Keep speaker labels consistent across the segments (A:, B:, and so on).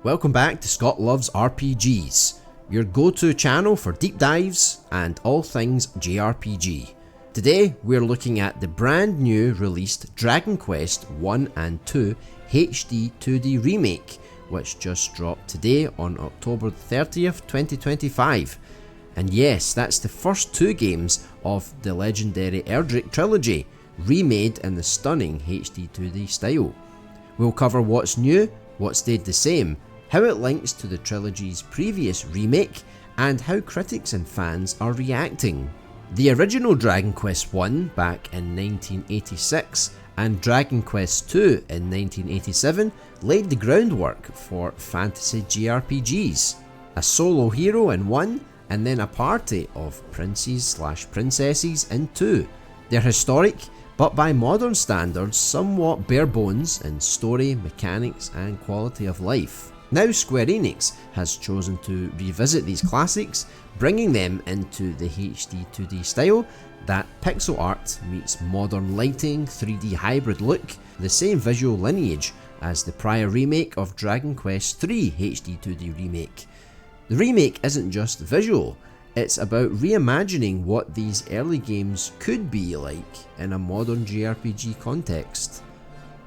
A: Welcome back to Scott Loves RPGs, your go-to channel for deep dives and all things JRPG. Today we're looking at the brand new released Dragon Quest 1 and 2 HD-2D Remake, which just dropped today on October 30th, 2025. And yes, that's the first two games of the legendary Erdrick trilogy, remade in the stunning HD-2D style. We'll cover what's new, what stayed the same, how it links to the trilogy's previous remake, and how critics and fans are reacting. The original Dragon Quest 1 back in 1986 and Dragon Quest 2 in 1987 laid the groundwork for fantasy JRPGs. A solo hero in 1 and then a party of princes/princesses in 2. They're historic, but by modern standards somewhat bare bones in story, mechanics and quality of life. Now Square Enix has chosen to revisit these classics, bringing them into the HD-2D style, that pixel art meets modern lighting, 3D hybrid look, the same visual lineage as the prior remake of Dragon Quest 3 HD-2D Remake. The remake isn't just visual, it's about reimagining what these early games could be like in a modern JRPG context.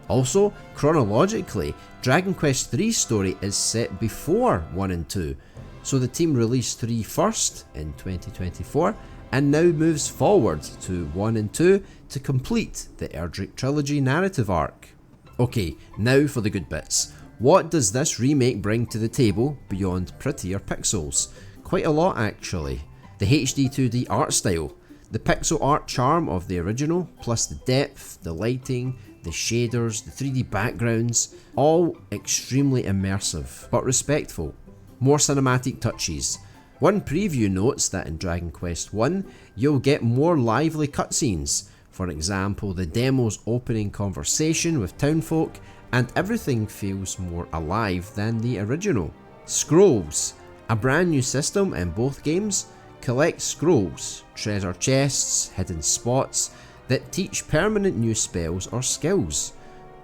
A: Also, chronologically, Dragon Quest 3's story is set before 1 and 2, so the team released 3 first in 2024 and now moves forward to 1 and 2 to complete the Erdrick trilogy narrative arc. Okay, now for the good bits. What does this remake bring to the table beyond prettier pixels? Quite a lot actually. The HD-2D art style, the pixel art charm of the original, plus the depth, the lighting, the shaders, the 3D backgrounds, all extremely immersive but respectful. More cinematic touches. One preview notes that in Dragon Quest 1 you'll get more lively cutscenes, for example the demo's opening conversation with townfolk, and everything feels more alive than the original. Scrolls. A brand new system in both games. Collect scrolls, treasure chests, hidden spots that teach permanent new spells or skills.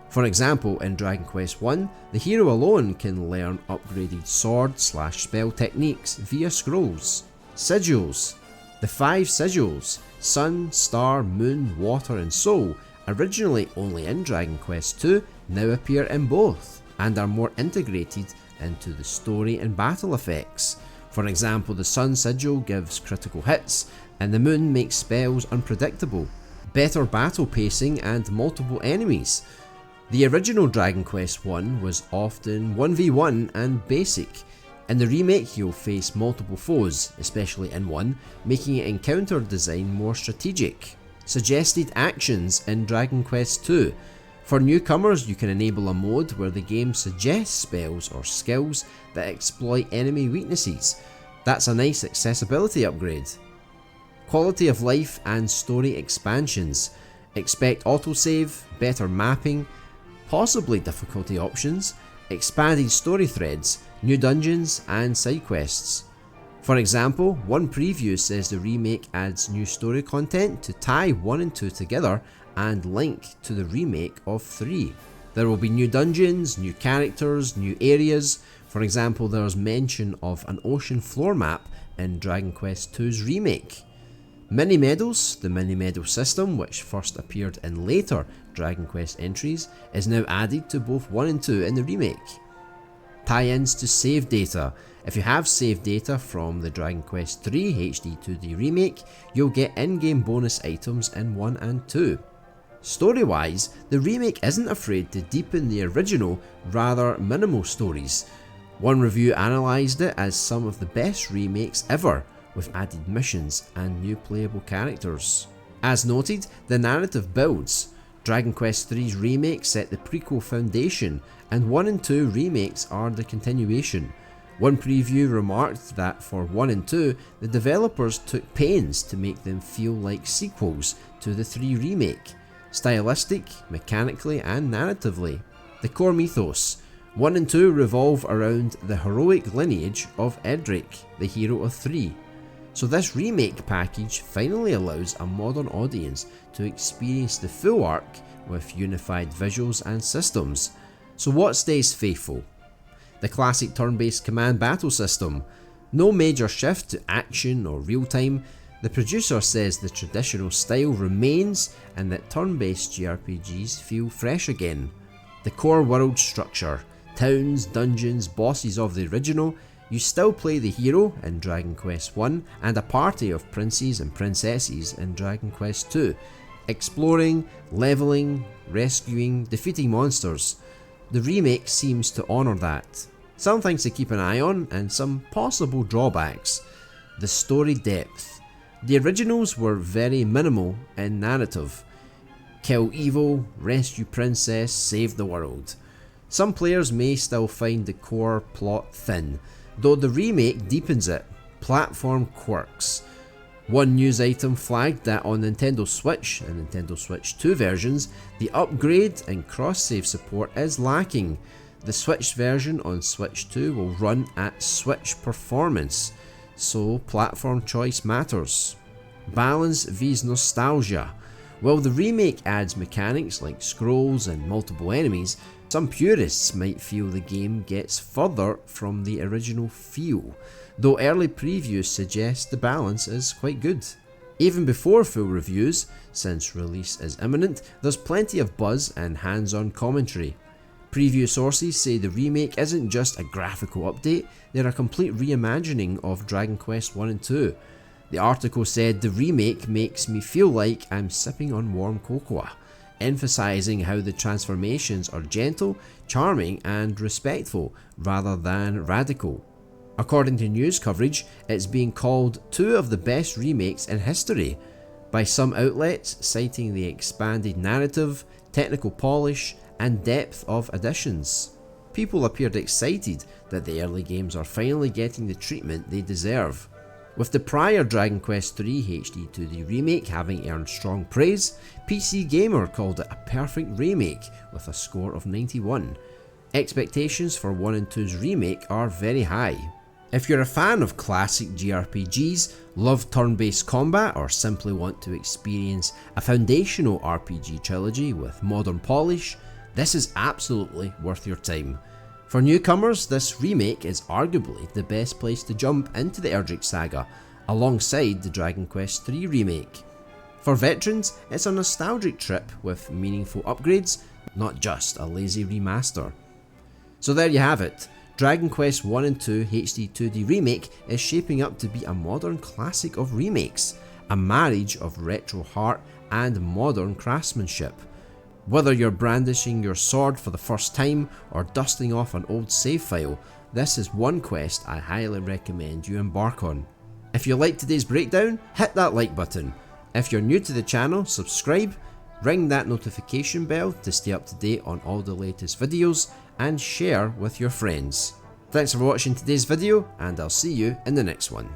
A: For example, in Dragon Quest 1, the hero alone can learn upgraded sword/spell techniques via scrolls. Sigils. The 5 sigils, Sun, Star, Moon, Water and Soul, originally only in Dragon Quest 2, now appear in both, and are more integrated into the story and battle effects. For example, the Sun sigil gives critical hits, and the Moon makes spells unpredictable. Better battle pacing and multiple enemies. The original Dragon Quest 1 was often 1v1 and basic. In the remake you'll face multiple foes, especially in 1, making encounter design more strategic. Suggested actions in Dragon Quest 2. For newcomers you can enable a mode where the game suggests spells or skills that exploit enemy weaknesses. That's a nice accessibility upgrade. Quality of life and story expansions. Expect autosave, better mapping, possibly difficulty options, expanded story threads, new dungeons and side quests. For example, one preview says the remake adds new story content to tie 1 and 2 together and link to the remake of 3. There will be new dungeons, new characters, new areas. For example, there's mention of an ocean floor map in Dragon Quest 2's remake. Mini medals, the mini medal system which first appeared in later Dragon Quest entries, is now added to both 1 and 2 in the remake. Tie-ins to save data. If you have save data from the Dragon Quest 3 HD-2D remake, you'll get in-game bonus items in 1 and 2. Story-wise, the remake isn't afraid to deepen the original, rather minimal stories. One review analysed it as some of the best remakes ever, with added missions and new playable characters. As noted, the narrative builds. Dragon Quest 3's remake set the prequel foundation, and 1 and 2 remakes are the continuation. One preview remarked that for 1 and 2, the developers took pains to make them feel like sequels to the 3 remake, stylistic, mechanically and narratively. The core mythos. 1 and 2 revolve around the heroic lineage of Erdrick, the hero of 3. So this remake package finally allows a modern audience to experience the full arc with unified visuals and systems. So what stays faithful? the classic turn-based command battle system. No major shift to action or real-time. The producer says the traditional style remains and that turn-based JRPGs feel fresh again. The core world structure, towns, dungeons, bosses of the original. You still play the hero in Dragon Quest I and a party of princes and princesses in Dragon Quest II, exploring, leveling, rescuing, defeating monsters. The remake seems to honour that. Some things to keep an eye on and some possible drawbacks. The story depth. The originals were very minimal in narrative. Kill evil, rescue princess, save the world. Some players may still find the core plot thin, though the remake deepens it. Platform quirks. One news item flagged that on Nintendo Switch and Nintendo Switch 2 versions, the upgrade and cross-save support is lacking. The Switch version on Switch 2 will run at Switch performance, so platform choice matters. Balance vs nostalgia. While the remake adds mechanics like scrolls and multiple enemies, some purists might feel the game gets further from the original feel, though early previews suggest the balance is quite good. Even before full reviews, since release is imminent, there's plenty of buzz and hands-on commentary. Preview sources say the remake isn't just a graphical update, they're a complete reimagining of Dragon Quest I and II. The article said the remake makes me feel like I'm sipping on warm cocoa, emphasising how the transformations are gentle, charming and respectful rather than radical. According to news coverage, it's being called two of the best remakes in history, by some outlets citing the expanded narrative, technical polish and depth of additions. People appeared excited that the early games are finally getting the treatment they deserve. With the prior Dragon Quest III HD-2D remake having earned strong praise, PC Gamer called it a perfect remake with a score of 91. Expectations for 1 and 2's remake are very high. If you're a fan of classic JRPGs, love turn-based combat, or simply want to experience a foundational RPG trilogy with modern polish, this is absolutely worth your time. For newcomers, this remake is arguably the best place to jump into the Erdrick saga, alongside the Dragon Quest III remake. For veterans, it's a nostalgic trip with meaningful upgrades, not just a lazy remaster. So there you have it. Dragon Quest I and II HD-2D remake is shaping up to be a modern classic of remakes, a marriage of retro heart and modern craftsmanship. Whether you're brandishing your sword for the first time or dusting off an old save file, this is one quest I highly recommend you embark on. If you liked today's breakdown, hit that like button. If you're new to the channel, subscribe, ring that notification bell to stay up to date on all the latest videos, and share with your friends. Thanks for watching today's video, and I'll see you in the next one.